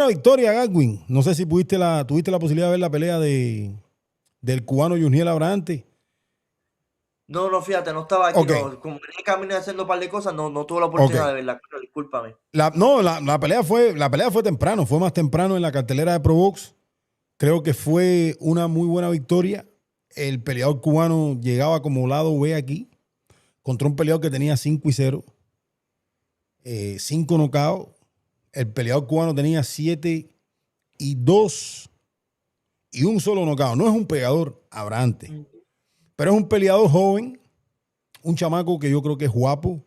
Una victoria, Godwin. No sé si tuviste la posibilidad de ver la pelea del cubano Yuniel Abrahante. No, no, fíjate, no estaba aquí, Ok, no. Como venía camino haciendo un par de cosas, no tuve la ok. oportunidad de verla, pero discúlpame. No, la pelea fue temprano, fue más temprano en la cartelera de Probox. Creo que fue una muy buena victoria. El peleador cubano llegaba como lado B aquí, contra un peleador que tenía 5-0, 5 knockouts. El peleador cubano tenía 7-2 y un solo knockout. No es un peleador Abrahante, Mm. pero es un peleador joven, un chamaco que yo creo que es guapo.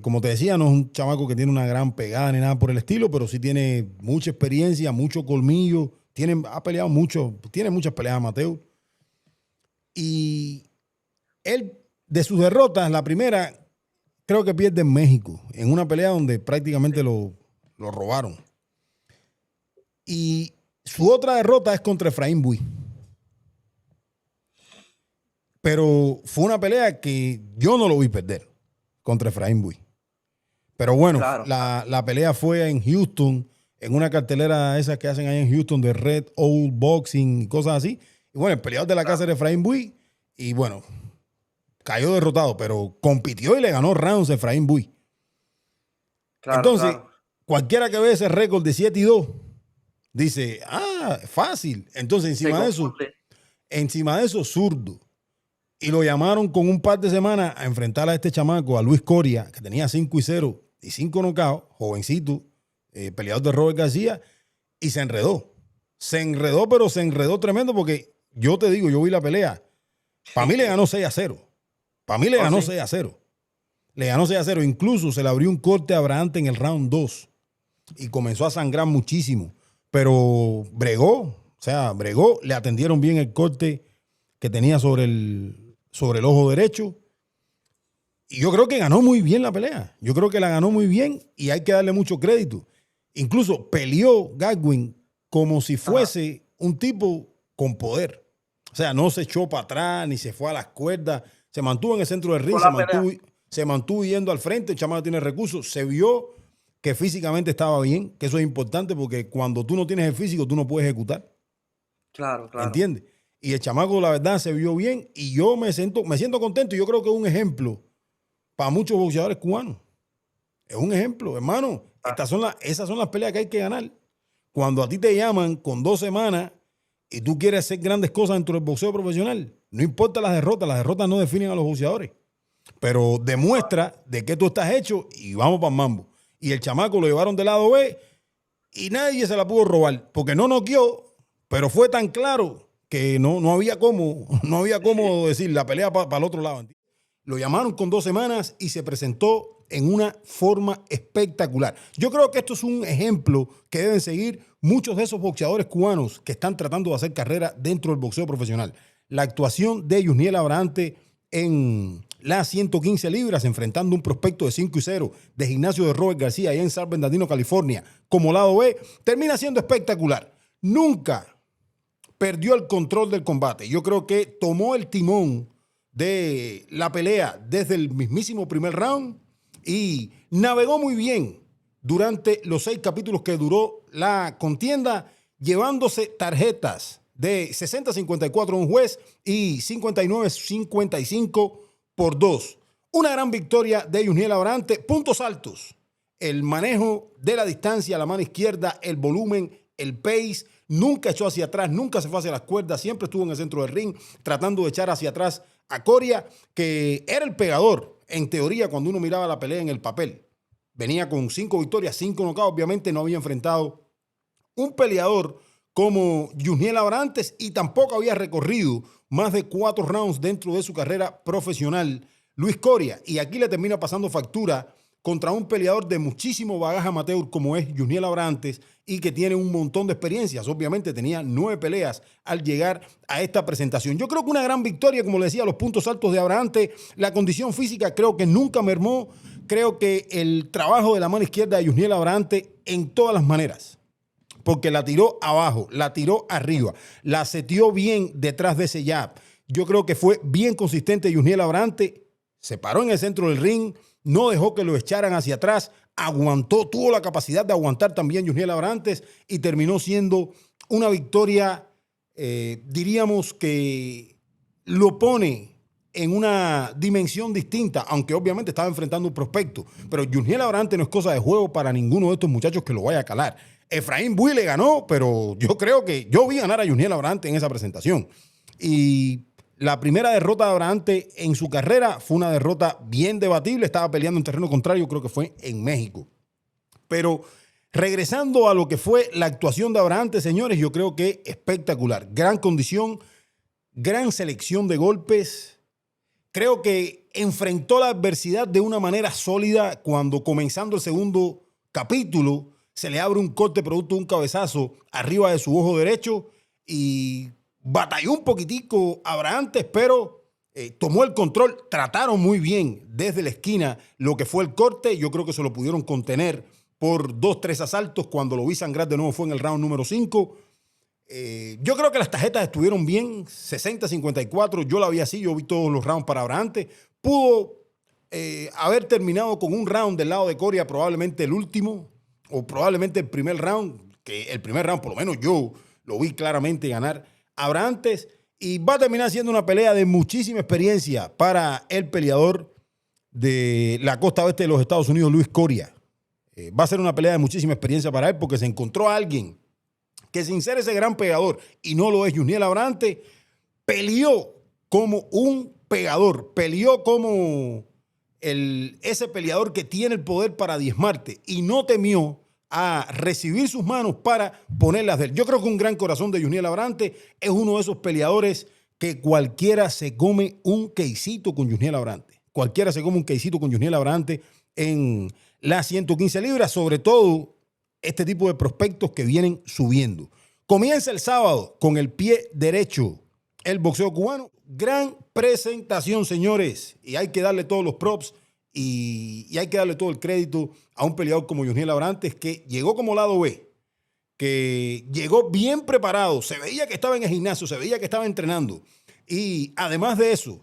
Como te decía, no es un chamaco que tiene una gran pegada ni nada por el estilo, pero sí tiene mucha experiencia, mucho colmillo. Ha peleado mucho, tiene muchas peleas amateur. Y él, de sus derrotas, la primera, creo que pierde en México, en una pelea donde prácticamente lo robaron. Y su otra derrota es contra Efraín Buy. Pero fue una pelea que yo no lo vi perder contra Efraín Buy. Pero bueno, Claro, la pelea fue en Houston, en una cartelera esas que hacen ahí en Houston de Red Owl Boxing y cosas así. Y bueno, el peleador de la casa claro, era Efraín Buy. Y bueno, cayó derrotado, pero compitió y le ganó rounds a Efraín Buy. claro, Entonces, claro. cualquiera que ve ese récord de 7-2, dice, fácil. Entonces, Se confunde. encima de eso, zurdo. Y lo llamaron con un par de semanas a enfrentar a este chamaco, a Luis Coria, que tenía 5-0 y 5 knockouts, jovencito, peleador de Robert García, y se enredó. Se enredó, pero se enredó tremendo porque yo te digo, yo vi la pelea. Para mí le ganó 6-0. Para mí le ¿Oh, ganó sí? 6-0. Le ganó 6-0. Incluso se le abrió un corte a Abrahante en el round 2 y comenzó a sangrar muchísimo. Pero bregó, le atendieron bien el corte que tenía sobre el ojo derecho. Y yo creo que ganó muy bien la pelea. Yo creo que la ganó muy bien y hay que darle mucho crédito. Incluso peleó Godwin como si Ajá. fuese un tipo con poder. O sea, no se echó para atrás ni se fue a las cuerdas. Se mantuvo en el centro del ring, Por la pelea. se mantuvo yendo al frente. El chamaco tiene recursos. Se vio que físicamente estaba bien, que eso es importante porque cuando tú no tienes el físico, tú no puedes ejecutar. Claro, claro. ¿Entiendes? Y el chamaco, la verdad, se vio bien y yo me siento contento. Yo creo que es un ejemplo para muchos boxeadores cubanos. Es un ejemplo, hermano. Ah, Esas son las peleas que hay que ganar. Cuando a ti te llaman con 2 semanas y tú quieres hacer grandes cosas dentro del boxeo profesional, no importa las derrotas no definen a los boxeadores, pero demuestra de qué tú estás hecho y vamos para el mambo. Y el chamaco lo llevaron del lado B y nadie se la pudo robar, porque no noqueó, pero fue tan claro que no había cómo, no había cómo decir la pelea para el otro lado. Lo llamaron con 2 semanas y se presentó en una forma espectacular. Yo creo que esto es un ejemplo que deben seguir muchos de esos boxeadores cubanos que están tratando de hacer carrera dentro del boxeo profesional. La actuación de Yusniel Abrahante en las 115 libras, enfrentando un prospecto de 5-0 de gimnasio de Robert García allá en San Bernardino, California, como lado B, termina siendo espectacular. Nunca perdió el control del combate. Yo creo que tomó el timón de la pelea desde el mismísimo primer round y navegó muy bien durante los 6 capítulos que duró la contienda, llevándose tarjetas de 60-54 un juez y 59-55 por 2. Una gran victoria de Yusniel Abrahante. Puntos altos: el manejo de la distancia, la mano izquierda, el volumen, el pace. Nunca echó hacia atrás, nunca se fue hacia las cuerdas, siempre estuvo en el centro del ring tratando de echar hacia atrás a Coria, que era el pegador, en teoría, cuando uno miraba la pelea en el papel. Venía con 5 victorias, 5 knockouts, obviamente no había enfrentado un peleador como Yusniel Abrantes y tampoco había recorrido más de 4 rounds dentro de su carrera profesional, Luis Coria. Y aquí le termina pasando factura contra un peleador de muchísimo bagaje amateur como es Yusniel Abrantes y que tiene un montón de experiencias. Obviamente tenía 9 peleas al llegar a esta presentación. Yo creo que una gran victoria, como le decía, los puntos altos de Abrantes, la condición física creo que nunca mermó. Creo que el trabajo de la mano izquierda de Yusniel Abrantes en todas las maneras, porque la tiró abajo, la tiró arriba, la setió bien detrás de ese jab. Yo creo que fue bien consistente Yusniel Abrante, se paró en el centro del ring, no dejó que lo echaran hacia atrás, aguantó, tuvo la capacidad de aguantar también Yusniel Abrantes y terminó siendo una victoria, diríamos que lo pone en una dimensión distinta, aunque obviamente estaba enfrentando un prospecto. Pero Yusniel Abrantes no es cosa de juego para ninguno de estos muchachos que lo vaya a calar. Efraín Buy le ganó, pero yo creo que yo vi ganar a Yusniel Abrantes en esa presentación. Y la primera derrota de Abrantes en su carrera fue una derrota bien debatible. Estaba peleando en terreno contrario, creo que fue en México. Pero regresando a lo que fue la actuación de Abrantes, señores, yo creo que espectacular. Gran condición, gran selección de golpes. Creo que enfrentó la adversidad de una manera sólida cuando, comenzando el segundo capítulo, se le abre un corte producto de un cabezazo arriba de su ojo derecho y batalló un poquitico Abrantes, pero tomó el control. Trataron muy bien desde la esquina lo que fue el corte. Yo creo que se lo pudieron contener por 2, 3 asaltos. Cuando lo vi sangrar de nuevo fue en el round número 5. Yo creo que las tarjetas estuvieron bien, 60-54, yo la vi así, yo vi todos los rounds para Abrantes. Pudo haber terminado con un round del lado de Coria, probablemente el último, o probablemente el primer round, que el primer round por lo menos yo lo vi claramente ganar Abrantes, y va a terminar siendo una pelea de muchísima experiencia para el peleador de la costa oeste de los Estados Unidos, Luis Coria. Va a ser una pelea de muchísima experiencia para él porque se encontró a alguien que, sin ser ese gran pegador, y no lo es Yusniel Abrantes, peleó como un pegador, peleó como ese peleador que tiene el poder para diezmarte y no temió a recibir sus manos para ponerlas de él. Yo creo que un gran corazón de Yusniel Abrantes es uno de esos peleadores que cualquiera se come un quesito con Yusniel Abrantes. Cualquiera se come un quesito con Yusniel Abrantes en las 115 libras, sobre todo este tipo de prospectos que vienen subiendo. Comienza el sábado con el pie derecho el boxeo cubano. Gran presentación, señores. Y hay que darle todos los props y hay que darle todo el crédito a un peleador como Yusniel Abrantes, que llegó como lado B, que llegó bien preparado. Se veía que estaba en el gimnasio, se veía que estaba entrenando. Y además de eso,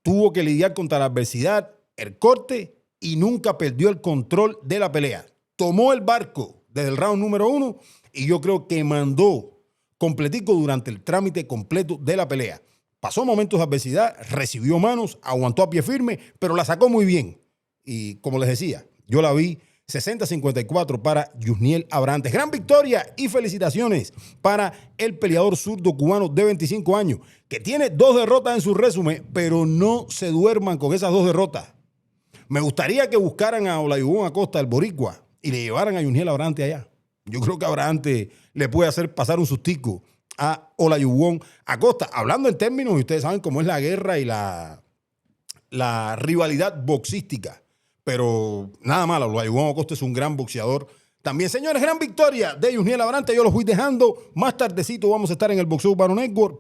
tuvo que lidiar contra la adversidad, el corte, y nunca perdió el control de la pelea. Tomó el barco desde el round número 1 y yo creo que mandó completico durante el trámite completo de la pelea. Pasó momentos de adversidad, recibió manos, aguantó a pie firme, pero la sacó muy bien. Y como les decía, yo la vi 60-54 para Yusniel Abrantes. Gran victoria y felicitaciones para el peleador zurdo cubano de 25 años, que tiene 2 derrotas en su resumen, pero no se duerman con esas 2 derrotas. Me gustaría que buscaran a Olajuwon Acosta, el boricua, y le llevaran a Yusniel Abrantes allá. Yo creo que Abrantes le puede hacer pasar un sustico a Olajuwon Acosta. Hablando en términos, y ustedes saben cómo es la guerra y la rivalidad boxística. Pero nada malo, Olajuwon Acosta es un gran boxeador. También, señores, gran victoria de Yusniel Abrantes. Yo los voy dejando. Más tardecito vamos a estar en el Boxeo Urbano Network.